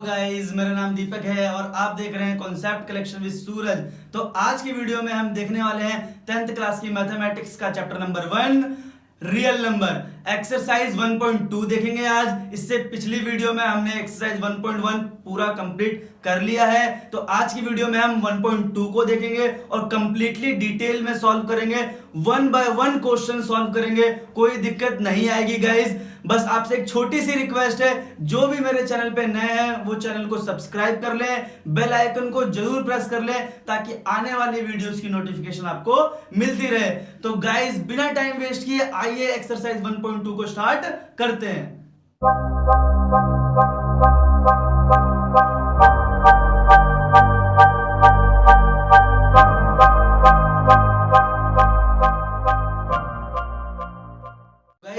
Guys, मेरा नाम दीपक है और आप देख रहे हैं कॉन्सेप्ट कलेक्शन विद सूरज। तो आज की वीडियो में हम देखने वाले हैं 10th क्लास की मैथमेटिक्स का chapter number 1 real number exercise 1.2 देखेंगे आज। इससे पिछली वीडियो में हमने एक्सरसाइज 1.1 पूरा कंप्लीट कर लिया है। तो आज की वीडियो में हम 1.2 को देखेंगे और कंप्लीटली डिटेल में सॉल्व करेंगे, 1 बाय 1 क्वेश्चन सॉल्व करेंगे। कोई दिक्कत नहीं आएगी गाइस। बस आपसे एक छोटी सी रिक्वेस्ट है, जो भी मेरे चैनल पे नए हैं वो चैनल को सब्सक्राइब कर लें, बेल आइकन को जरूर प्रेस कर लें ताकि आने वाली वीडियोस की नोटिफिकेशन आपको मिलती रहे। तो गाइस, बिना टाइम वेस्ट किए आइए एक्सरसाइज 1.2 को स्टार्ट करते हैं।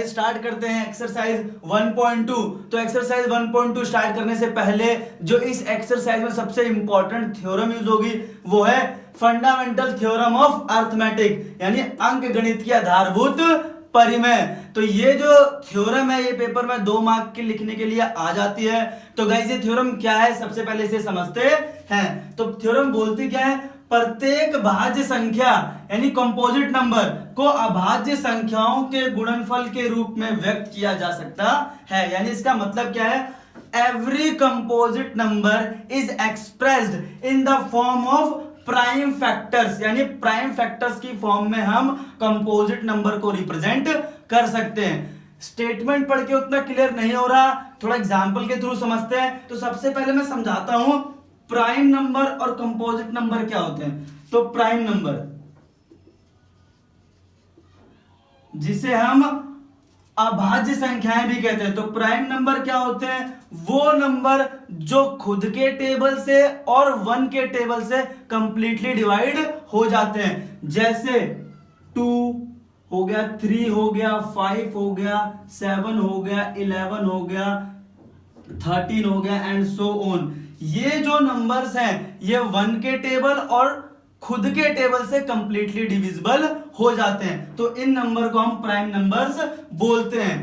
स्टार्ट करते हैं एक्सरसाइज 1.2। तो एक्सरसाइज 1.2 स्टार्ट करने से पहले जो इस एक्सरसाइज में सबसे इंपॉर्टेंट थ्योरम यूज होगी वो है फंडामेंटल थ्योरम ऑफ अर्थमेटिक, यानी अंकगणित की आधारभूत परिमेय। तो ये जो थ्योरम है ये पेपर में 2 मार्क के लिखने के लिए आ जाती है। तो गाइस, ये थ्योरम क्या है सबसे पहले इसे समझते हैं। तो थ्योरम बोलती क्या है, प्रत्येक भाज्य संख्या यानी कंपोजिट नंबर को अभाज्य संख्याओं के गुणनफल के रूप में व्यक्त किया जा सकता है। यानी इसका मतलब क्या है, every composite number is expressed in the form of prime factors, यानी प्राइम फैक्टर्स की फॉर्म में हम कंपोजिट नंबर को रिप्रेजेंट कर सकते हैं। स्टेटमेंट पढ़ के उतना क्लियर नहीं हो रहा, थोड़ा एग्जांपल के थ्रू समझते हैं। तो सबसे पहले मैं समझाता हूं प्राइम नंबर और कंपोजिट नंबर क्या होते हैं। तो प्राइम नंबर, जिसे हम अभाज्य संख्याएं भी कहते हैं, तो प्राइम नंबर क्या होते हैं, वो नंबर जो खुद के टेबल से और 1 के टेबल से कंप्लीटली डिवाइड हो जाते हैं। जैसे 2 हो गया, 3 हो गया, 5 हो गया, 7 हो गया, 11 हो गया, 13 हो गया एंड सो ऑन। ये जो नंबर्स हैं ये 1 के टेबल और खुद के टेबल से कंप्लीटली डिविजिबल हो जाते हैं। तो इन नंबर को हम प्राइम नंबर्स बोलते हैं।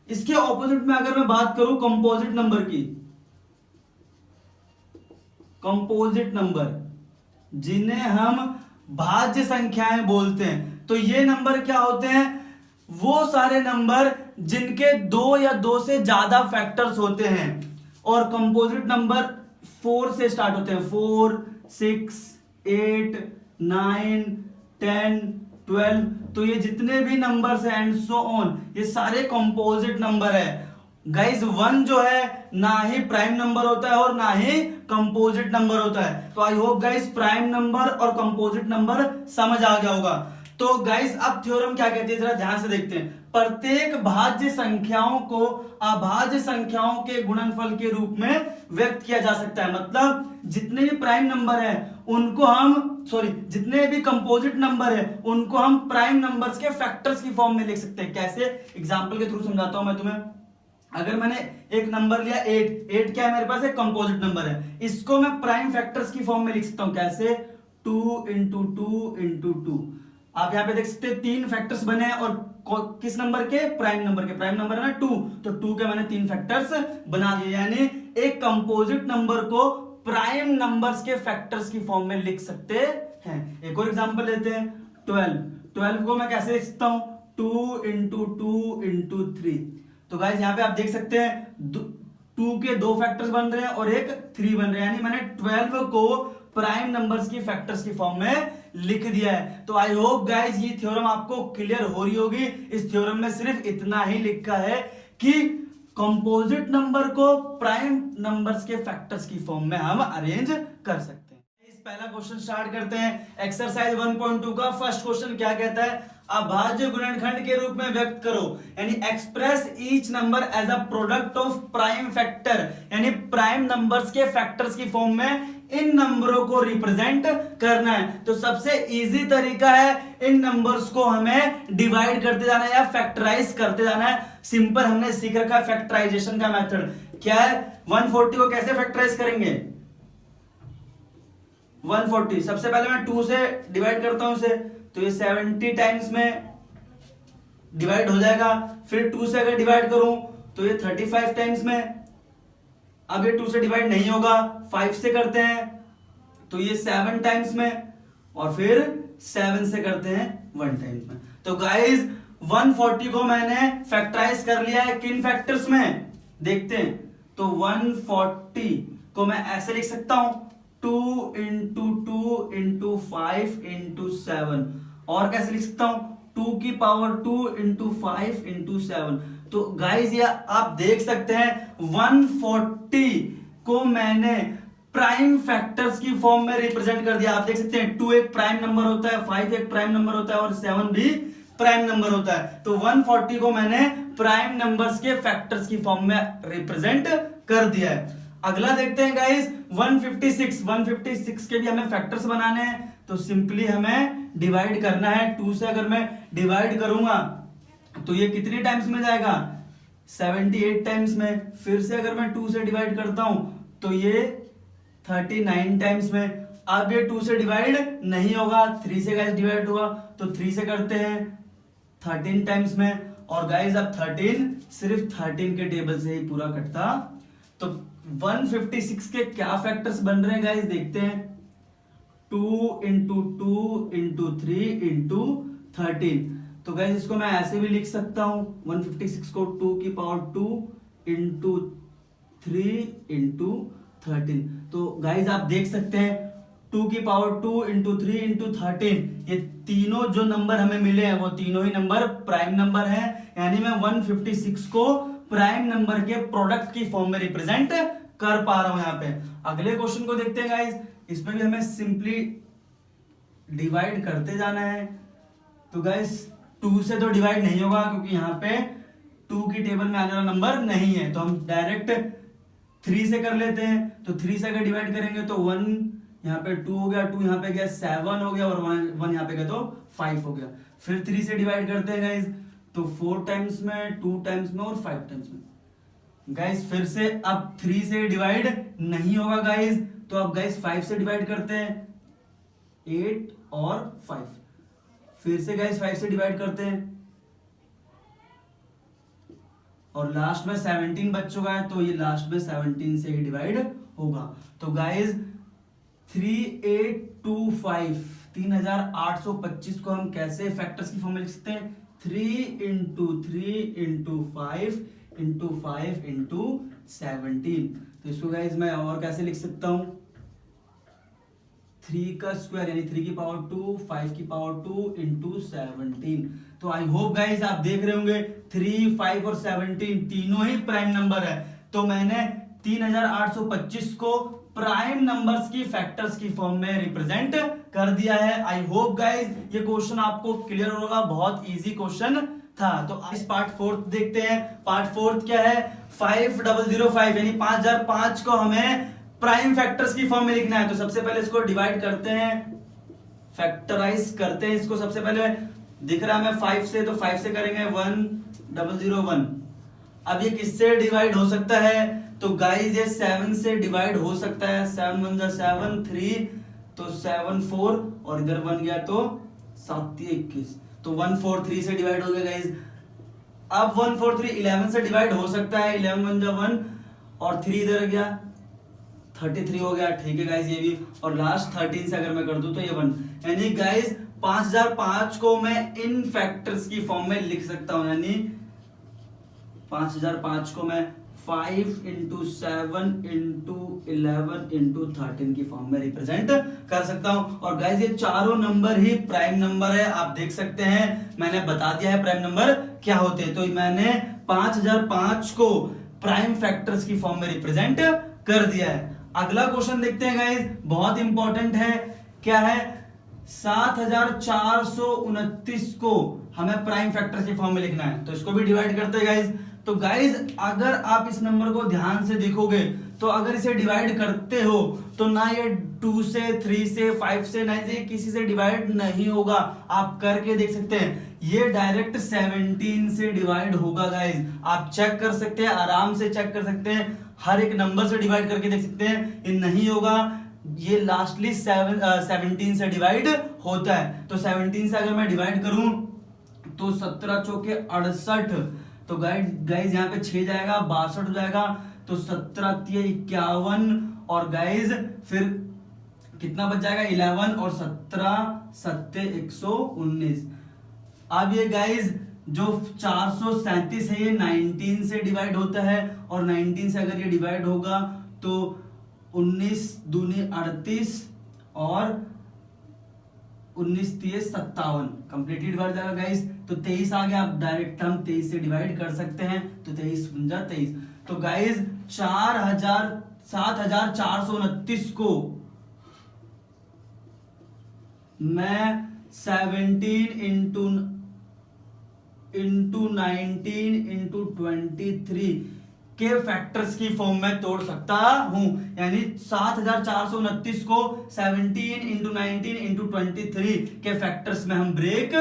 इसके ऑपोजिट में अगर मैं बात करूं कंपोजिट नंबर की, कंपोजिट नंबर जिन्हें हम भाज्य संख्याएं बोलते हैं, तो ये नंबर क्या होते हैं, वो सारे नंबर जिनके 2 या 2 से ज्यादा फैक्टर्स होते हैं। और कंपोजिट नंबर 4 से स्टार्ट होते हैं, 4, 6, 8, 9, 10, 12। तो ये जितने भी नंबर्स हैं एंड सो ऑन, ये सारे कंपोजिट नंबर है। गाइस, 1 जो है ना ही प्राइम नंबर होता है और ना ही कंपोजिट नंबर होता है। तो I hope guys prime number और कंपोजिट नंबर समझ आ गया होगा। तो गाइस, अब थ्योरम क्या कहती है जरा ध्यान से देखते हैं। प्रत्येक भाज्य संख्याओं को अभाज्य संख्याओं के गुणनफल के रूप में व्यक्त किया जा सकता है। मतलब जितने भी प्राइम नंबर है उनको हम जितने भी कंपोजिट नंबर है उनको हम प्राइम नंबर्स के फैक्टर्स की फॉर्म में लिख सकते हैं। कैसे, एग्जांपल के थ्रू समझाता हूं मैं तुम्हें। अगर मैंने एक नंबर लिया 8 क्या है मेरे पास, एक कंपोजिट नंबर है। इसको मैं प्राइम फैक्टर्स की फॉर्म में लिख सकता हूं। कैसे, 2 × 2 × 2। आप यहां पे देख सकते हैं 3 फैक्टर्स बने हैं और किस नंबर के, प्राइम नंबर के। प्राइम नंबर है ना 2, तो 2 के मैंने 3 फैक्टर्स बना दिए। यानी एक कंपोजिट नंबर को प्राइम नंबर्स के फैक्टर्स की फॉर्म में लिख सकते हैं। एक और एग्जांपल लेते हैं, 12 को मैं कैसे लिख सकता हूं, 2 × 2 × 3। तो गाइस, यहां पे आप देख सकते हैं 2 के 2 फैक्टर्स बन रहे हैं और एक 3 बन रहे हैं। यानी मैंने 12 को प्राइम नंबर्स की फैक्टर्स की फॉर्म में लिख दिया है। तो आई होप गाइस ये थ्योरम आपको क्लियर हो रही होगी। इस थ्योरम में सिर्फ इतना ही लिखा है कि कंपोजिट नंबर को प्राइम नंबर्स के फैक्टर्स की फॉर्म में हम अरेंज कर सकते हैं। इस पहला क्वेश्चन स्टार्ट करते हैं। एक्सरसाइज 1.2 का फर्स्ट क्वेश्चन क्या कहता है, अभाज्य गुणनखंड के रूप में व्यक्त करो, यानी express each number as a product of prime factor, यानी प्राइम नंबर्स के फैक्टर्स की फॉर्म में इन नंबरों को रिप्रेजेंट करना है। तो सबसे इजी तरीका है इन नंबर्स को हमें डिवाइड करते जाना है या फैक्टराइज करते जाना है। सिंपल हमने सीख रखा है फैक्टराइजेशन का मेथड। क्या है, 140 को कैसे फैक्टराइज करेंगे, 140 सबसे पहले मैं 2 से डिवाइड करता हूं इसे, तो ये 70 टाइम्स में डिवाइड हो जाएगा। फिर 2 से अगर डिवाइड करूं तो ये 35 टाइम्स में, अब ये 2 से डिवाइड नहीं होगा, 5 से करते हैं तो ये 7 टाइम्स में, और फिर 7 से करते हैं 1 टाइम्स में। तो गाइज 140 को मैंने फैक्टराइज कर लिया है किन फैक्टर्स में देखते हैं। तो 140 को मैं ऐसे लिख सकता हूं 2 इंटू 2 इंटू 5 इंटू 7, और कैसे लिख सकता हूं 2 की पावर 2 इंटू 5 इंटू 7। तो गाइज ये आप देख सकते हैं 140 को मैंने प्राइम फैक्टर्स की फॉर्म में रिप्रेजेंट कर दिया। आप देख सकते हैं 2 एक प्राइम नंबर होता है, 5 एक प्राइम नंबर होता है और 7 भी प्राइम नंबर होता है। तो 140 को मैंने प्राइम नंबर्स के फैक्टर्स की फॉर्म में रिप्रेजेंट कर दिया है। अगला देखते हैं गाइस 156 के भी हमें फैक्टर्स बनाने हैं। तो सिंपली हमें डिवाइड करना है। 2 से अगर मैं डिवाइड करूंगा तो ये कितनी टाइम्स में जाएगा 78 टाइम्स में। फिर से अगर मैं 2 से डिवाइड करता हूं तो ये 39 टाइम्स में। अब ये 2 से डिवाइड नहीं होगा, 3 से गाइस डिवाइड होगा, तो 3 से करते हैं 13 टाइम्स में। और गाइस अब 13 सिर्फ 13 के टेबल से ही पूरा कटता। तो 156 के क्या फैक्टर्स बन रहे हैं गाइस देखते हैं। 2 इंटू 2 इंटू 3 इंटू 13। तो गाइस इसको मैं ऐसे भी लिख सकता हूं 156 को 2 की पावर 2 इंटू 3 इंटू 13। तो गाइस आप देख सकते हैं 2 की पावर 2 इंटू 3 इंटू 13, ये तीनों जो नंबर हमें मिले हैं वो तीनों ही नंबर प्राइम नंबर है। यानी मैं 156 को प्राइम नंबर के प्रोडक्ट की फॉर्म में रिप्रेजेंट कर पा रहा हूं यहाँ पे। अगले क्वेश्चन को देखते हैं गाइस। इसमें भी हमें सिंपली डिवाइड करते जाना है। तो गाइस 2 से तो डिवाइड नहीं होगा क्योंकि यहाँ पे 2 की टेबल में आने वाला नंबर नहीं है, तो हम डायरेक्ट 3 से कर लेते हैं। तो 3 से अगर डिवाइड करेंगे तो 1 यहाँ पे 2 हो गया, 2 यहाँ पे गया 7 हो गया, और 1 यहाँ पे गया तो 5 हो गया। फिर 3 से डिवाइड करते हैं गाइस तो 4 टाइम्स में, 2 टाइम्स में और 5 टाइम्स में। गाइस फिर से अब 3 से डिवाइड नहीं होगा गाइस, तो अब गाइस 5 से डिवाइड करते हैं 8 और 5। फिर से गाइस 5 से डिवाइड करते हैं और लास्ट में 17 बच चुका है, तो ये लास्ट में 17 से ही डिवाइड होगा। तो गाइस 3825 3825 को हम कैसे फैक्टर्स की फॉर्म में लिख सकते हैं 3 इंटू 3 इंटू 5 इंटू 5 इंटू 17। तो इसको गाइस मैं और कैसे लिख सकता हूं 3 का स्क्वायर यानी 3 की पावर 2 5 की पावर 2 इंटू 17। तो आई होप गाइस आप देख रहे होंगे 3 5 और 17 तीनों ही प्राइम नंबर है। तो मैंने 3825 को प्राइम नंबर्स की फैक्टर्स की फॉर्म में रिप्रेजेंट कर दिया है। आई होप गाइस ये क्वेश्चन आपको क्लियर होगा, बहुत इजी क्वेश्चन था। तो इस पार्ट 4 देखते हैं। पार्ट 4 क्या है 5005 यानी 5005 को हमें प्राइम फैक्टर्स की फॉर्म में लिखना है। तो सबसे पहले इसको डिवाइड करते हैं, फैक्टराइज करते हैं इसको। सबसे पहले दिख रहा है हमें 5 से, तो 5 से करेंगे 1001। अब ये किससे डिवाइड हो सकता है तो गाइस ये 7 से डिवाइड हो सकता है। 7 1 7 3 तो 7 4 और इधर 1 गया तो 7 21, तो 143 से डिवाइड हो गया गाइस। अब 143 11 से डिवाइड हो सकता है, 11 1 1 और 3 इधर गया 33 हो गया, ठीक है गाइस ये भी। और लास्ट 13 से अगर मैं कर दूं तो ये 1, यानी गाइस 5005 को मैं इन फैक्टर्स की फॉर्म में लिख सकता हूं। यानी 5005 को मैं 5 इंटू 7 इंटू 11 इंटू 13 की फॉर्म में रिप्रेजेंट कर सकता हूं। और गाइस ये चारों नंबर ही प्राइम नंबर है, आप देख सकते हैं मैंने बता दिया है प्राइम नंबर क्या होते हैं। तो मैंने 5005 को प्राइम फैक्टर्स की फॉर्म में रिप्रेजेंट कर दिया है। अगला क्वेश्चन देखते हैं गाइस, बहुत इंपॉर्टेंट है। क्या है 7429 को हमें प्राइम फैक्टर्स की फॉर्म में लिखना है। तो इसको भी डिवाइड करते हैं गाइस। तो गाइस अगर आप इस नंबर को ध्यान से देखोगे तो अगर इसे डिवाइड करते हो तो ना ये 2 से 3 से 5 से 9 से किसी से डिवाइड नहीं होगा। आप करके देख सकते हैं ये डायरेक्ट 17 से डिवाइड होगा गाइस। आप चेक कर सकते हैं, आराम से चेक कर सकते हैं, हर एक नंबर से डिवाइड करके देख सकते हैं, ये नहीं होगा। ये लास्टली 17 से डिवाइड होता है। तो 17 से अगर मैं डिवाइड करूं तो 17 चौके 68, तो गाइस यहाँ पे 6 जाएगा 62 हो जाएगा। तो 17 51 और गाइज फिर कितना बच जाएगा 11 और 17 सत्ते 119। अब ये गाइज जो 437 है ये 19 से डिवाइड होता है और 19 से अगर ये डिवाइड होगा तो 19 दूनी 38 और 19 3 57 कंप्लीटली डिवाइड जाएगा गाइस। तो 23 आ गया, आप डायरेक्ट हम 23 से डिवाइड कर सकते हैं तो 23 पंजा 23। तो गाइस 7429 को मैं 17 इंटू 19 इंटू 23 के फैक्टर्स की फॉर्म में तोड़ सकता हूं। यानी 7429 को 17 इंटू 19 इंटू 23 के फैक्टर्स में हम ब्रेक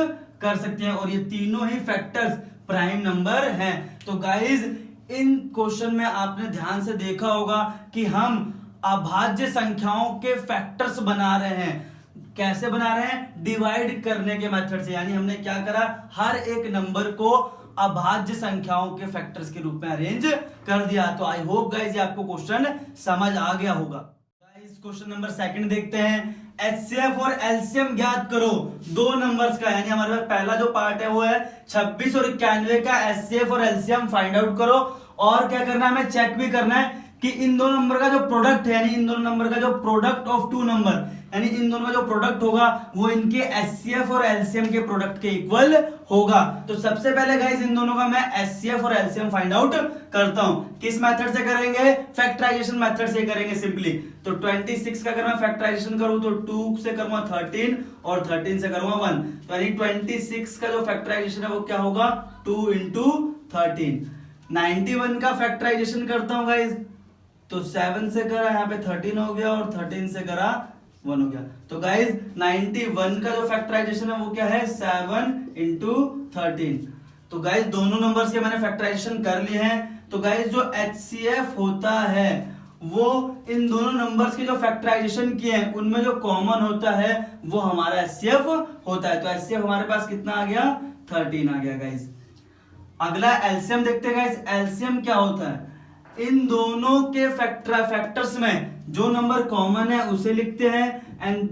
कर सकते हैं और ये तीनों ही फैक्टर्स प्राइम नंबर हैं। तो गाइज इन क्वेश्चन में आपने ध्यान से देखा होगा कि हम अभाज्य संख्याओं के फैक्टर्स बना रहे हैं। कैसे बना रहे हैं? डिवाइड करने के मेथड से। यानी हमने क्या करा, हर एक नंबर को अभाज्य संख्याओं के फैक्टर्स के रूप में अरेंज कर दिया। तो आई होप गाइस ये आपको क्वेश्चन समझ आ गया होगा। गाइस क्वेश्चन नंबर सेकंड देखते हैं। एचसीएफ और एलसीएम ज्ञात करो दो नंबर्स का। यानी हमारे पास पहला जो पार्ट है वो है 26 और 91 का एचसीएफ और एलसीएम फाइंड आउट करो। और क्या करना है, हमें चेक भी करना है कि इन दोनों नंबर का जो प्रोडक्ट है, यानी इन दोनों नंबर का जो प्रोडक्ट ऑफ टू नंबर, यानी इन दोनों का जो प्रोडक्ट होगा वो इनके एचसीएफ और एलसीएम के प्रोडक्ट के इक्वल होगा। तो सबसे पहले गाइस इन दोनों का मैं एचसीएफ और एलसीएम फाइंड आउट करता हूं। किस मेथड से करेंगे? फैक्टराइजेशन मेथड से करेंगे सिंपली। तो 26 का अगर मैं फैक्टराइजेशन करूं तो 2 से करूंगा 13 और 13 से करूंगा 1। तो यानी 26 का जो फैक्टराइजेशन है वो क्या होगा, 2 इंटू 13। 91 का फैक्टराइजेशन करता हूं गाइस, तो 7 से करा यहाँ पे 13 हो गया और 13 से करा 1 हो गया। तो गाइज 91 का जो फैक्टराइजेशन है वो क्या है, 7 इंटू 13। तो गाइज दोनों नंबर्स के मैंने फैक्टराइजेशन कर लिए हैं। तो गाइज जो एचसीएफ होता है वो इन दोनों नंबर्स के जो फैक्टराइजेशन किए हैं उनमें जो कॉमन होता है वो हमारा एचसीएफ होता है। तो एचसीएफ हमारे पास कितना आ गया, 13 आ गया गाइज। अगला एलसीएम देखते हैं गाइज। एलसीएम क्या होता है, इन दोनों के फैक्टर्स में जो नंबर कॉमन है उसे लिखते हैं एंड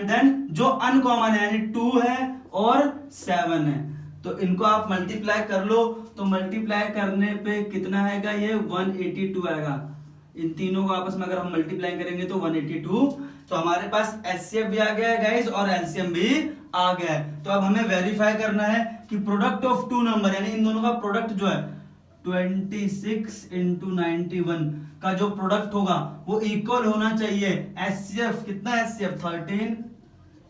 देन जो अनकॉमन है यानी 2 है और 7 है तो इनको आप मल्टीप्लाई कर लो। तो मल्टीप्लाई करने पे कितना आएगा, ये 182 आएगा। इन तीनों को आपस में अगर हम मल्टीप्लाई करेंगे तो 182। तो हमारे पास एचसीएफ भी आ गया है गाइस और एलसीएम भी आ गया है। तो अब हमें वेरीफाई करना है कि प्रोडक्ट ऑफ टू नंबर यानी इन दोनों का प्रोडक्ट जो है 26 इंटू 91 का जो प्रोडक्ट होगा वो इक्वल होना चाहिए। एचसीएफ कितना है, एचसीएफ 13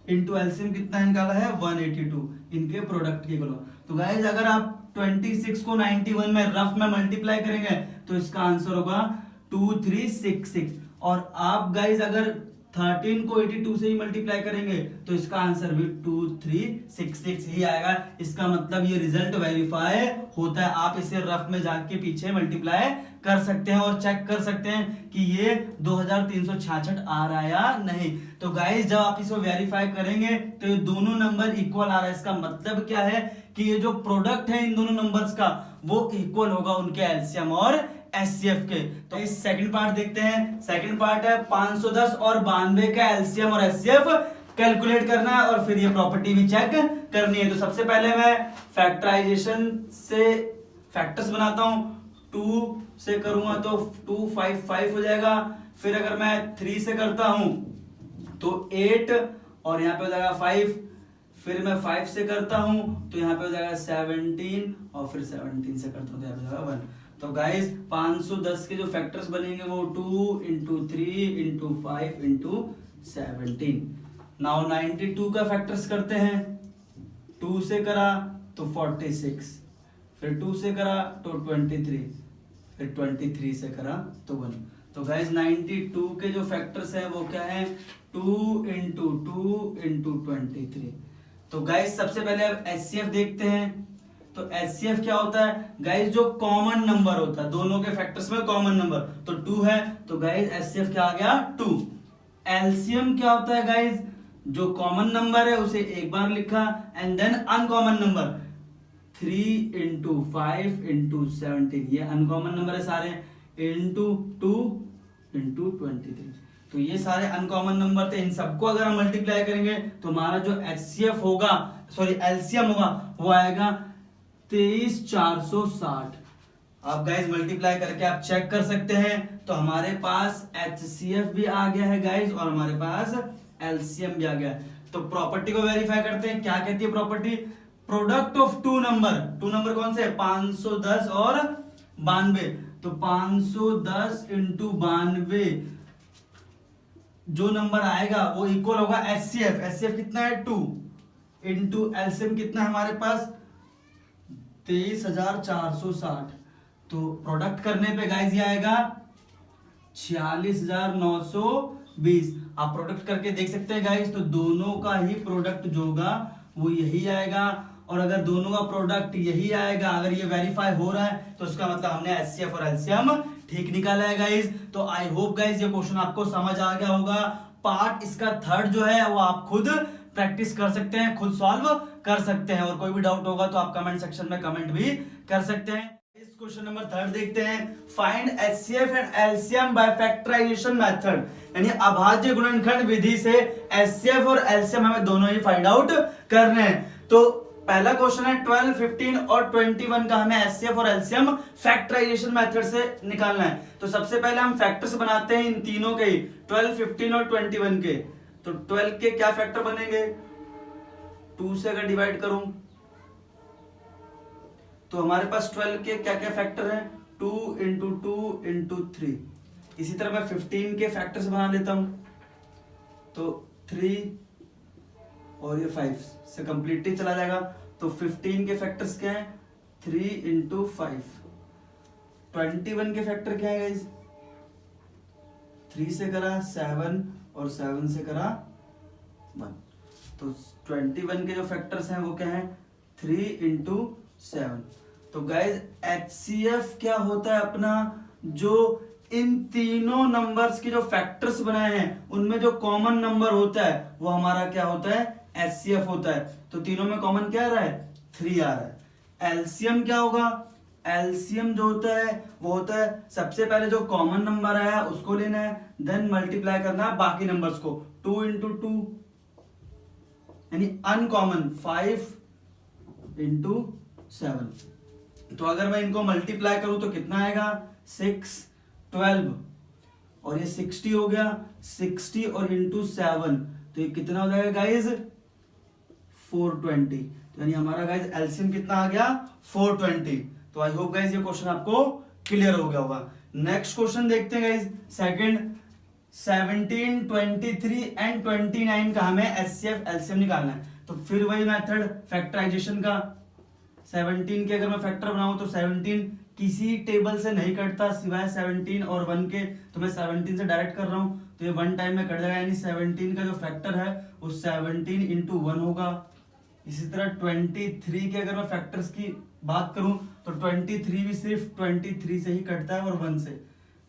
इंटू एलसीएम कितना निकाला है, 182, इनके प्रोडक्ट के इक्वल। तो गाइस अगर आप 26 को 91 में रफ में मल्टीप्लाई करेंगे तो इसका आंसर होगा 2366। और आप गाइस अगर 13 को 82 से ही मल्टीप्लाई करेंगे तो इसका आंसर भी 2366 ही आएगा। इसका मतलब ये रिजल्ट वेरीफाई होता है। आप इसे रफ में जाके पीछे मल्टीप्लाई कर सकते हैं और चेक कर सकते हैं कि ये 2366 आ रहा है या नहीं। तो गाइस जब आप इसको वेरीफाई करेंगे तो ये दोनों नंबर इक्वल आ रहा है। इसका मतलब क्या है कि ये जो प्रोडक्ट है इन दोनों नंबर्स का वो इक्वल होगा उनके एलसीएम और एचसीएफ के। तो इस सेकंड पार्ट देखते हैं। सेकंड पार्ट है 510 और 92 का एलसीएम और एचसीएफ कैलकुलेट करना है और फिर ये प्रॉपर्टी भी चेक करनी है। तो सबसे पहले मैं फैक्टराइजेशन से फैक्टर्स बनाता हूं। 2 से करूंगा तो 255 हो जाएगा। फिर अगर मैं 3 से करता हूं तो 8 और यहाँ पे हो जाएगा 5। फिर मैं 5 से करता हूं तो यहाँ पे हो जाएगा 17 और फिर 17 से करता हूं तो यहाँ पे हो जाएगा 1। तो गाइस 510 के जो फैक्टर्स बनेंगे वो 2 इंटू 3 इंटू 5 इंटू 17। नाउ 92 का फैक्टर्स करते हैं। 2 से करा तो 46, फिर 2 से करा तो 23, फिर 23 से करा तो 1। तो गाइस 92 के जो फैक्टर्स हैं वो क्या है, 2 इंटू 2 इंटू 23। तो गाइस सबसे पहले अब एचसीएफ देखते हैं। तो एचसीएफ क्या होता है गाइस, जो कॉमन नंबर होता है दोनों के फैक्टर्स में कॉमन नंबर। तो 2 है तो गाइस एचसीएफ क्या आ गया, 2। एलसीएम क्या होता है गाइस, जो कॉमन नंबर है उसे एक बार लिखा and then uncommon number 3 into 5 into 17। ये अनकॉमन नंबर है सारे, इंटू 2 इंटू 23। तो ये सारे अनकॉमन नंबर थे, इन सबको अगर हम मल्टीप्लाई करेंगे तो हमारा जो HCF होगा, सॉरी एलसीएम होगा, वो आएगा 23460। आप गाइज मल्टीप्लाई करके आप चेक कर सकते हैं। तो हमारे पास HCF भी आ गया है गाइज, और हमारे पास LCM भी आ गया है। तो प्रॉपर्टी को वेरीफाई करते हैं। क्या कहती है property? Product of two number कौन से? 510 और 92। तो 510 इंटू 92 जो नंबर आएगा वो इक्वल होगा HCF कितना है? 2 इंटू LCM कितना है हमारे पास? 23460। तो प्रोडक्ट करने पे गाइस ये आएगा 46920। आप प्रोडक्ट करके देख सकते हैं गाइस, तो दोनों का ही प्रोडक्ट जो होगा वो यही आएगा। और अगर दोनों का प्रोडक्ट यही आएगा, अगर ये वेरीफाई हो रहा है, तो उसका मतलब हमने HCF और LCM ठीक निकाला है गाइस। तो आई होप गाइस ये क्वेश्चन आपको समझ आ गया होगा। पार्ट इसका थर्ड जो है वो आप खुद प्रैक्टिस कर सकते हैं, खुद सॉल्व कर सकते हैं। और कोई भी डाउट होगा तो आप कमेंट सेक्शन में कमेंट भी कर सकते हैं। इस क्वेश्चन नंबर थर्ड देखते हैं। Find HCF and LCM by factorization method, यानी अभाज्य गुणनखंड विधि से HCF और LCM हमें दोनों ही फाइंड आउट करने हैं। तो पहला क्वेश्चन है 12, 15 और 21 का हमें HCF और LCM फैक्टराइजेशन मेथड से निकालना है। तो सबसे पहले हम फैक्टर्स बनाते हैं इन तीनों के ही, 12, 15 और 21 के। तो 12 के क्या फैक्टर बनेंगे? 2 से अगर डिवाइड करूं तो हमारे पास 12 के क्या क्या फैक्टर हैं? 2 इंटू 2 इंटू 3। इसी तरह मैं 15 के फैक्टर्स बना लेता हूं। तो 3 और ये 5 से कंप्लीटली चला जाएगा। तो 15 के फैक्टर्स क्या हैं? 3 इंटू 5। 21 के फैक्टर क्या है गाइस? 3 से करा 7 और 7 से करा 1। तो 21 के जो फैक्टर्स हैं वो क्या हैं? 3 इंटू 7। तो गाइज HCF क्या होता है अपना? जो इन तीनों नंबर्स के जो फैक्टर्स बनाए हैं उनमें जो कॉमन नंबर होता है वो हमारा क्या होता है? HCF होता है। तो तीनों में कॉमन क्या आ रहा है? 3 आ रहा है। LCM क्या होगा? LCM जो होता है वो होता है सबसे पहले जो कॉमन नंबर आया उसको लेना है, देन मल्टीप्लाई करना है बाकी नंबर्स को। 2 इंटू 2 यानी अनकॉमन 5 इंटू 7। तो अगर मैं इनको मल्टीप्लाई करूं तो कितना आएगा? 6, 12 और ये 60 हो गया। 60 और इंटू 7 तो ये कितना हो जाएगा गाइज? 420। तो यानी हमारा गाइज LCM कितना आ गया? 420। तो आई होप गाइज ये क्वेश्चन आपको क्लियर हो गया होगा। नेक्स्ट क्वेश्चन देखते हैं गाइज। सेकंड 17, 23 एंड 29 का हमें HCF LCM निकालना है। तो फिर वही मेथड फैक्टराइजेशन का। 17 के अगर मैं फैक्टर बनाऊं तो 17 किसी टेबल से नहीं कटता सिवाय 17 और 1 के। तो मैं 17 से डायरेक्ट कर रहा हूं तो ये 1 टाइम में कट जाएगा, यानी 17 का जो फैक्टर है वो 17 इंटू 1 होगा। इसी तरह 23 के अगर मैं फैक्टर्स की बात करूं तो 23 भी सिर्फ 23 से ही कटता है और 1 से।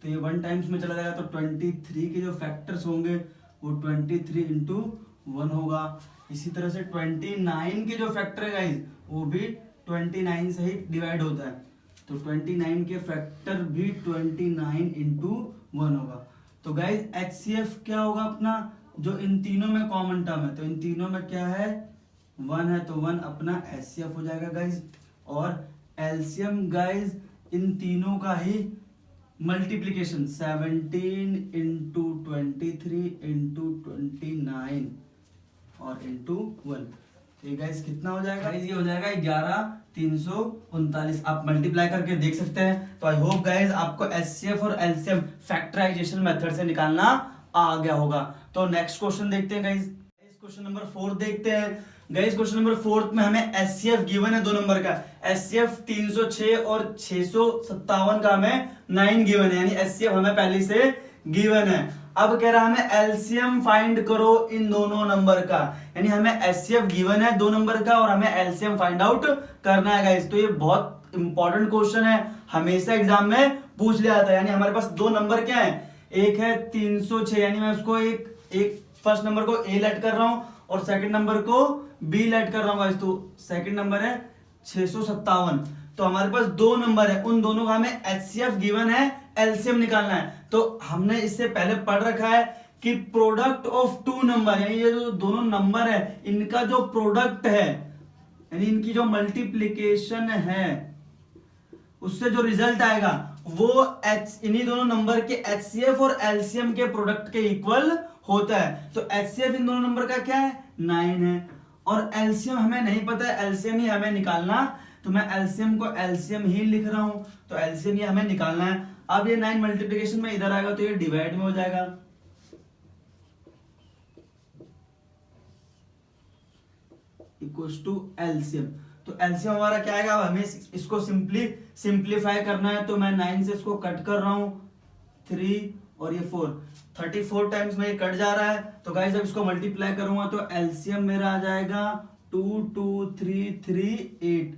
तो ये 1 टाइम्स में चला जाएगा। तो 23 के जो फैक्टर्स होंगे वो 23 इंटू 1 होगा। इसी तरह से 29 के जो फैक्टर है गाइज वो भी 29 से ही डिवाइड होता है। तो 29 के फैक्टर भी 29 इंटू 1 होगा। तो गाइज HCF क्या होगा अपना? जो इन तीनों में कॉमन टर्म है, तो इन तीनों में क्या है? 1 है, तो 1 अपना HCF हो जाएगा गाइज। और LCM गाइज इन तीनों का ही मल्टीप्लीकेशन 17 इंटू 23 इंटू 29 और इंटू 1। ये गाइस कितना हो जाएगा? गाइस ये हो जाएगा 11339। आप मल्टीप्लाई करके देख सकते हैं। तो आई होप गाइस आपको HCF और LCM फैक्टराइजेशन मेथड से निकालना आ गया होगा। तो नेक्स्ट क्वेश्चन देखते हैं गाइस। क्वेश्चन नंबर 4 देखते हैं। गाइस क्वेश्चन नंबर 4 में हमें HCF गिवन है 2 नंबर का। HCF 306 और 657 का हमें 9 गिवन है, यानी HCF हमें पहले से गिवन है। अब कह रहा हमें LCM फाइंड करो इन दोनों नंबर का, यानी हमें HCF गिवन है 2 नंबर का और हमें LCM फाइंड आउट करना है गाइस। तो ये बहुत इंपॉर्टेंट क्वेश्चन है, हमेशा एग्जाम में पूछ लिया जाता है। यानी हमारे पास 2 नंबर क्या है? एक है 306, यानी मैं उसको एक फर्स्ट नंबर को A लेट कर रहा हूं और सेकंड नंबर को B लेट कर रहा हूं गाइस। तो सेकंड नंबर है 657। तो हमारे पास 2 नंबर है, उन दोनों का हमें HCF गिवन है एलसीएम निकालना है। तो हमने इससे पहले पढ़ रखा है कि प्रोडक्ट ऑफ टू नंबर, यानी ये जो दोनों नंबर है इनका जो प्रोडक्ट है, यानी इनकी जो मल्टीप्लीकेशन है, उससे जो रिजल्ट आएगा वो इन्हीं दोनों नंबर के एचसीएफ और एलसीएम के प्रोडक्ट के इक्वल होता है। तो एचसीएफ इन दोनों नंबर का क्या है, 9 है, और एलसीएम हमें नहीं पता है, एलसीएम ही हमें निकालना, तो मैं एलसीएम को एलसीएम ही लिख रहा हूं, तो एलसीएम ये हमें निकालना है। अब ये 9 मल्टीप्लिकेशन में इधर आएगा तो ये डिवाइड में हो जाएगा, इक्वल्स टू एलसीएम। तो एलसीएम हमारा क्या आएगा, अब हमें इसको सिंप्लीफाई करना है, तो मैं 9 से इसको कट कर रहा हूं, 3 और ये 4, 34 टाइम्स में ये कट जा रहा है। तो गाइस जब इसको मल्टीप्लाई करूंगा तो एलसीएम मेरा आ जाएगा 2 2 3 3 8।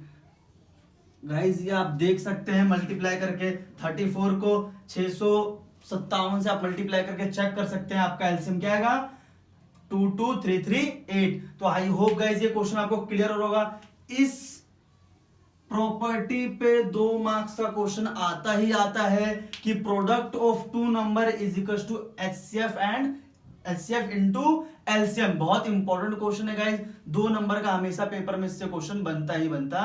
गाइस ये आप देख सकते हैं मल्टीप्लाई करके, 34 को 657 से आप मल्टीप्लाई करके चेक कर सकते हैं, आपका एलसीएम क्या आएगा, 22338। तो आई होप गाइस ये क्वेश्चन आपको क्लियर होगा। इस प्रॉपर्टी पे 2 मार्क्स का क्वेश्चन आता ही आता है कि product of two number is equal to HCF into LCM. बहुत इंपॉर्टेंट क्वेश्चन है गाइस, 2 नंबर का हमेशा पेपर में इससे क्वेश्चन बनता ही बनता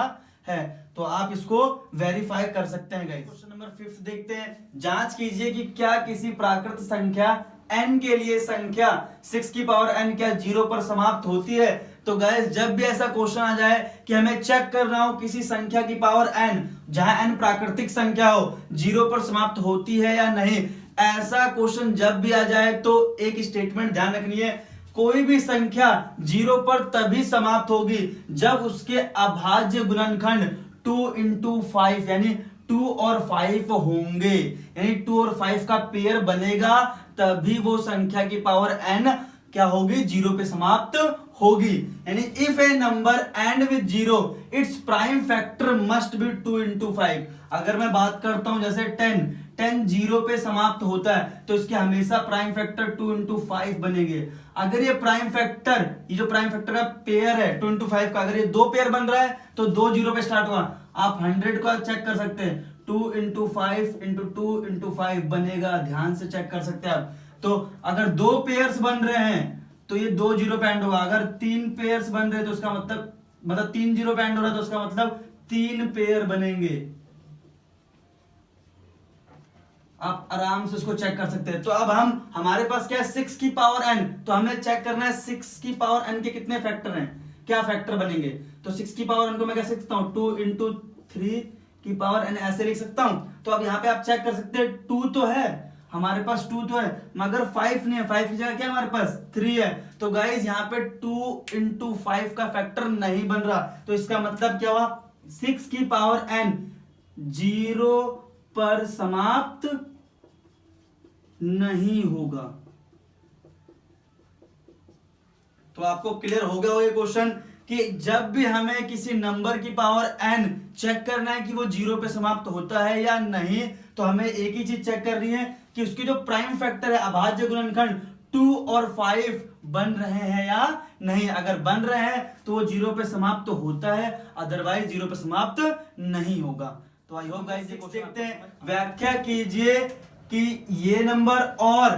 है, तो आप इसको वेरीफाई कर सकते हैं गाइस। क्वेश्चन नंबर 5 देखते हैं। जांच कीजिए कि क्या किसी प्राकृत संख्या n के लिए संख्या 6 की पावर n क्या 0 पर समाप्त होती है। तो गाइस जब भी ऐसा क्वेश्चन आ जाए कि हमें चेक करना हो किसी संख्या की पावर n, जहां n प्राकृतिक संख्या हो, 0 पर समाप्त होती है या नहीं, ऐसा क्वेश्चन जब भी आ जाए तो एक स्टेटमेंट ध्यान रखनी है, कोई भी संख्या 0 पर तभी समाप्त होगी जब उसके अभाज्य गुणनखंड 2 into 5 यानी 2 और 5 होंगे, यानी 2 और 5 का पेयर बनेगा, तभी वो संख्या की पावर n क्या होगी, 0 पे समाप्त होगी। यानी if A number and with 0 its prime factor must be 2 into 5। अगर मैं बात करता हूं जैसे 10 0 पे समाप्त होता है तो इसके हमेशा प्राइम फैक्टर 2 into 5 बनेंगे। अगर ये प्राइम फैक्टर, ये जो प्राइम फैक्टर का पेयर है 2 into 5 का, अगर ये 2 पेयर बन रहा है तो 2 0 पे स्टार्ट हुआ। आप 100 का चेक कर सकते हैं, 2 into 5 into 2 into 5 बनेगा, ध्यान से चेक कर सकते हैं आप। तो अगर 2 पेयर्स बन रहे हैं तो ये 2 0 पे एंड होगा, अगर 3 पेयर्स बन रहे हैं तो उसका मतलब 3 0 पे एंड हो रहा है तो उसका मतलब 3 पेयर बनेंगे। आप आराम से उसको चेक कर सकते हैं। तो अब हमारे पास क्या है, 6 की पावर n, तो हमें चेक करना है 6 की पावर n के कितने फैक्टर हैं, क्या फैक्टर बनेंगे। तो 6 की पावर n को मैं कैसे लिख सकता हूं, 2 into 3 की पावर n ऐसे लिख सकता हूं। तो अब यहाँ पे आप चेक कर सकते हैं, 2 तो है हमारे पास, 2 तो है मगर 5 नहीं है, 5 की जगह क्या हमारे पास 3 है। तो गाइज यहाँ पे 2 into 5 का फैक्टर नहीं बन रहा, तो इसका मतलब क्या हुआ, 6 की पावर n 0 पर समाप्त नहीं होगा। तो आपको क्लियर हो गया हो ये क्वेश्चन कि जब भी हमें किसी नंबर की पावर n चेक करना है कि वो 0 पे समाप्त होता है या नहीं, तो हमें एक ही चीज चेक करनी है कि उसकी जो प्राइम फैक्टर है, अभाज्य गुणनखंड 2 और 5 बन रहे हैं या नहीं। अगर बन रहे हैं तो वो 0 पे समाप्त तो होता है, अदरवाइज 0 पे समाप्त नहीं होगा। तो आई होप गाइस देखते हैं, व्याख्या कीजिए कि ये नंबर और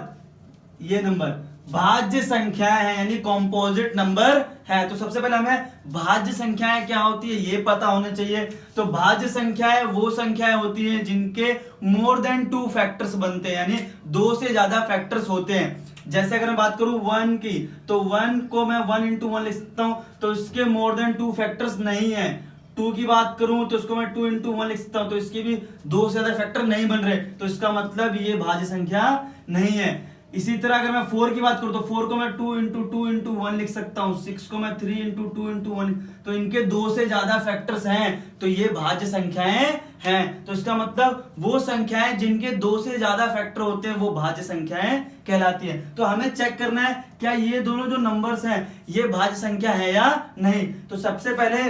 ये नंबर भाज्य संख्याएं हैं, यानी कॉम्पोजिट नंबर है। तो सबसे पहले हमें भाज्य संख्याएं क्या होती है ये पता होना चाहिए। तो भाज्य संख्याएं वो संख्याएं होती हैं जिनके मोर देन 2 फैक्टर्स बनते हैं, यानी 2 से ज्यादा फैक्टर्स होते हैं। जैसे अगर मैं बात करूं 1 की, तो 1 को मैं 1 into 1 लिख सकता हूं, तो इसके मोर देन 2 फैक्टर्स नहीं है। 2 की बात करूं तो इसको मैं 2 into 1 लिख सकता हूं, तो इसके भी 2 से ज्यादा फैक्टर नहीं बन रहे, तो इसका मतलब ये भाज्य संख्या नहीं है। इसी तरह अगर मैं 4 की बात करूं तो 4 को मैं 2 into 2 into 1 लिख सकता हूं, 6 को मैं 3 into 2 into 1, तो इनके 2 से ज्यादा फैक्टर्स हैं, तो ये भाज्य संख्याएं हैं। तो इसका मतलब वो संख्याएं जिनके 2 से ज्यादा फैक्टर होते हैं वो भाज्य संख्याएं कहलाती है। तो हमें चेक करना है क्या ये दोनों जो नंबर्स हैं ये भाज्य संख्या है या नहीं। तो सबसे पहले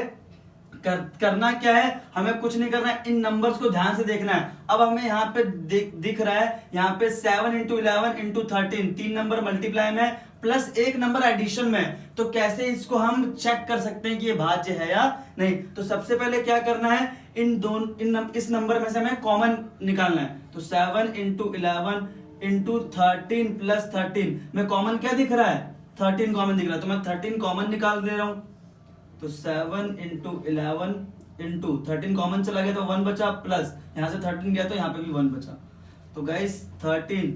करना क्या है, हमें कुछ नहीं करना है, इन नंबर्स को ध्यान से देखना है। अब हमें यहाँ पे दिख रहा है, यहाँ पे 7 इंटू 11 इंटू 13, 3 नंबर मल्टीप्लाई में प्लस 1 नंबर एडिशन में। तो कैसे इसको हम चेक कर सकते हैं कि ये भाज्य है या नहीं। तो सबसे पहले क्या करना है, इस नंबर में से हमें कॉमन निकालना है। तो 7 इंटू 11 इंटू 13 प्लस 13 में कॉमन क्या दिख रहा है, 13 कॉमन दिख रहा है, तो मैं 13 कॉमन निकाल दे रहा हूं। तो 7 इंटू 11 इंटू 13 कॉमन चला गया तो 1 बचा, प्लस यहां से 13 गया तो यहां पे भी 1 बचा। तो गाइस 13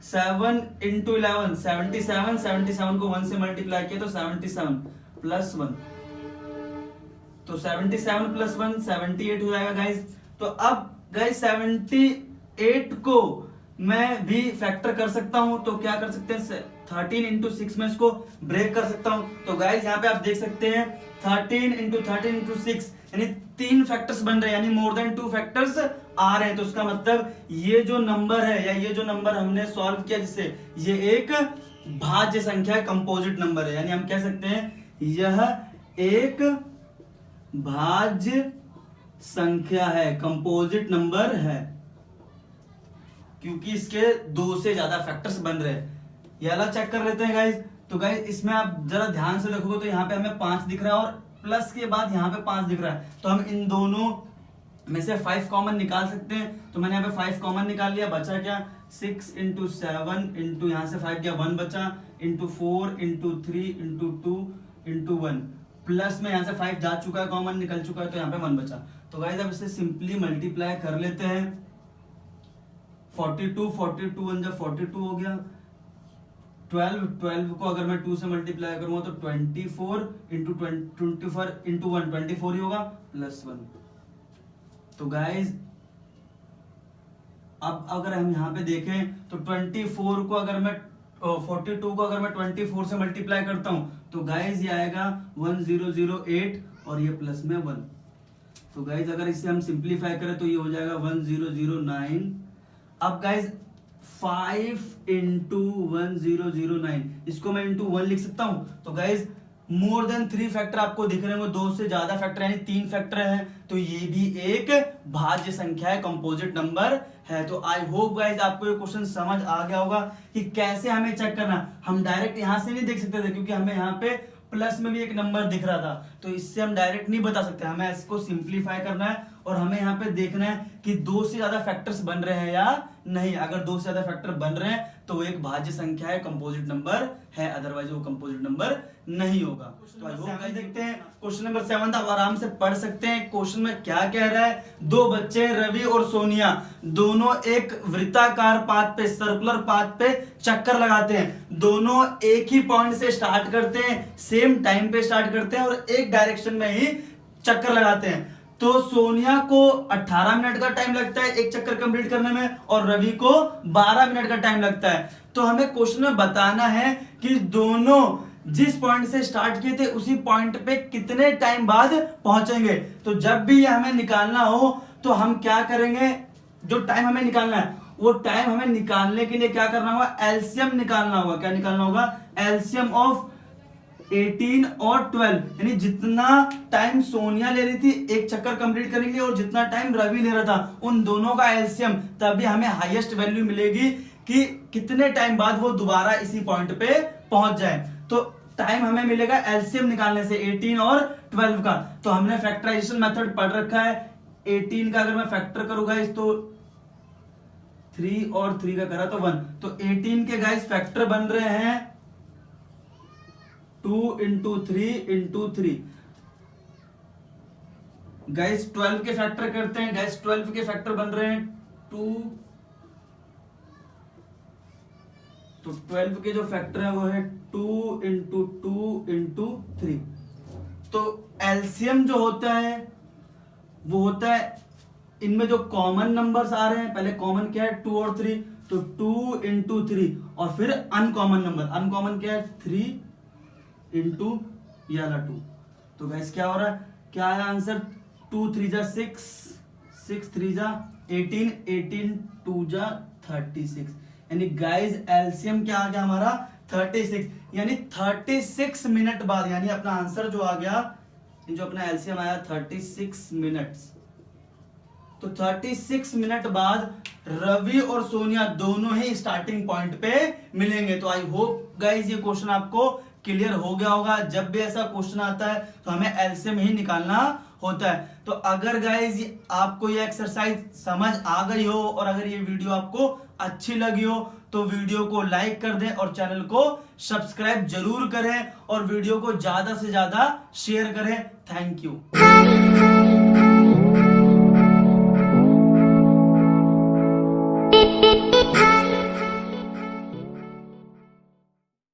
7 इंटू 11 77, 77 को 1 से मल्टीप्लाई किया तो 77 प्लस 1, तो 77 प्लस 1 78 हो जाएगा गाइस। तो अब गाइस 78 को मैं भी फैक्टर कर सकता हूं, तो क्या कर सकते हैं, 13 इंटू 6 में इसको ब्रेक कर सकता हूं। तो गाइस यहाँ पे आप देख सकते हैं 13 इंटू 13 इंटू 6 यानी 3 फैक्टर्स बन रहे हैं, यानी मोर देन 2 फैक्टर्स आ रहे हैं। तो उसका मतलब ये जो नंबर है या ये जो नंबर हमने सॉल्व किया जिससे, ये एक भाज्य संख्या है, कंपोजिट नंबर है, यानी हम कह सकते हैं यह एक भाज्य संख्या है, कंपोजिट नंबर है, क्योंकि इसके 2 से ज्यादा फैक्टर्स बन रहे हैं। ये वाला चेक कर लेते हैं गाइस। तो गाइस इसमें आप जरा ध्यान से देखोगे तो यहाँ पे हमें 5 दिख रहा है और प्लस के बाद यहाँ पे 5 दिख रहा है, तो हम इन दोनों में से 5 कॉमन निकाल सकते हैं। तो मैंने यहाँ पे 5 कॉमन निकाल लिया, बचा क्या 6 इंटू 7 इंटू यहाँ से 5 गया 1 बचा, into 4 into 3 into 2 into 1, plus में यहाँ से 5 जा चुका है, कॉमन निकल चुका है, तो यहाँ पे 1 बचा। तो गाइस अब इसे सिंपली मल्टीप्लाई कर लेते हैं। 42 42 1 जब 42 हो गया, 12 को अगर मैं 2 से मल्टीप्लाई करूंगा तो 24 इंटू 24 इंटू 1 24 ही होगा, प्लस 1। तो गाइज अब अगर हम यहाँ पे देखें तो 24 को अगर मैं 42 को अगर मैं 24 से मल्टीप्लाई करता हूं तो गाइज ये आएगा 1008 और ये प्लस में 1। तो गाइज अगर इसे हम सिंप्लीफाई करें तो ये हो जाएगा 1009। अब गाइज 5 इंटू 1009, इसको मैं इंटू 1 लिख सकता हूं। तो गाइज मोर देन 3 फैक्टर आपको दिख रहे होंगे, 2 से ज्यादा फैक्टर यानी 3 फैक्टर है, तो ये भी एक भाज्य संख्या है, कंपोजिट नंबर है। तो आई होप गाइज आपको ये क्वेश्चन समझ आ गया होगा कि कैसे हमें चेक करना। हम डायरेक्ट यहां से नहीं देख सकते थे क्योंकि हमें यहाँ पे प्लस में भी एक नंबर दिख रहा था, तो इससे हम डायरेक्ट नहीं बता सकते, हमें इसको सिंप्लीफाई करना है और हमें यहाँ पे देखना है कि 2 से ज्यादा फैक्टर्स बन रहे हैं या नहीं। अगर 2 से ज्यादा फैक्टर बन रहे हैं तो वो एक भाज्य संख्या है, कंपोजिट नंबर है, अदरवाइज वो कंपोजिट नंबर नहीं होगा। तो आई देखते हैं क्वेश्चन नंबर 7, आप आराम से पढ़ सकते हैं। क्वेश्चन में क्या कह रहा है, 2 बच्चे रवि और सोनिया दोनों एक वृत्ताकार पाथ पे, सर्कुलर पाथ पे चक्कर लगाते हैं। दोनों एक ही पॉइंट से स्टार्ट करते हैं, सेम टाइम पे स्टार्ट करते हैं और एक डायरेक्शन में ही चक्कर लगाते हैं। तो सोनिया को 18 मिनट का टाइम लगता है एक चक्कर कंप्लीट करने में और रवि को 12 मिनट का टाइम लगता है। तो हमें क्वेश्चन में बताना है कि दोनों जिस पॉइंट से स्टार्ट किए थे उसी पॉइंट पे कितने टाइम बाद पहुंचेंगे। तो जब भी ये हमें निकालना हो तो हम क्या करेंगे, जो टाइम हमें निकालना है वो टाइम हमें निकालने के लिए क्या करना होगा, एलसीएम निकालना होगा। क्या निकालना होगा, एलसीएम ऑफ 18 और 12, यानी जितना टाइम सोनिया ले रही थी एक चक्कर कंप्लीट करने के लिए और जितना टाइम रवि ले रहा था, उन दोनों का एलसीएम, तभी हमें हाईएस्ट वैल्यू मिलेगी कि कितने टाइम बाद वो दोबारा इसी पॉइंट पे पहुंच जाए। तो टाइम हमें मिलेगा एलसीएम निकालने से 18 और 12 का। तो हमने फैक्टराइजेशन मेथड पढ़ रखा है। 18 का अगर मैं फैक्टर करूंगा इस तो 3 और 3 का करा तो 1, तो 18 के गाइस फैक्टर बन रहे हैं 2 इंटू 3 इंटू 3। गाइस 12 के फैक्टर करते हैं, गाइस 12 के फैक्टर बन रहे हैं 2, तो 12 के जो फैक्टर है वो है 2 इंटू 2 इंटू 3। तो एलसीएम जो होता है वो होता है इनमें जो कॉमन नंबर्स आ रहे हैं, पहले कॉमन क्या है 2 और 3, तो 2 इंटू 3 और फिर अनकॉमन नंबर, अनकॉमन क्या है 3 इंटू ये वाला 2। तो गैस क्या हो रहा है, क्या है आंसर, 2 3 जा 6, 6 3 जा 18, 18 2 जा 36, यानी गाइस एलसीएम क्या आ गया हमारा 36, यानी 36 मिनट बाद, यानी अपना आंसर जो आ गया जो अपना एलसीएम आया 36 मिनट्स। तो 36 मिनट बाद रवि और सोनिया दोनों ही स्टार्टिंग पॉइंट पे मिलेंगे। तो आई होप गाइज ये क्वेश्चन आपको क्लियर हो गया होगा। जब भी ऐसा क्वेश्चन आता है तो हमें एलसीएम ही निकालना होता है। तो अगर गाइज आपको ये एक्सरसाइज समझ आ गई हो और अगर ये वीडियो आपको अच्छी लगी हो तो वीडियो को लाइक कर दें और चैनल को सब्सक्राइब जरूर करें और वीडियो को ज्यादा से ज्यादा शेयर करें। Thank you.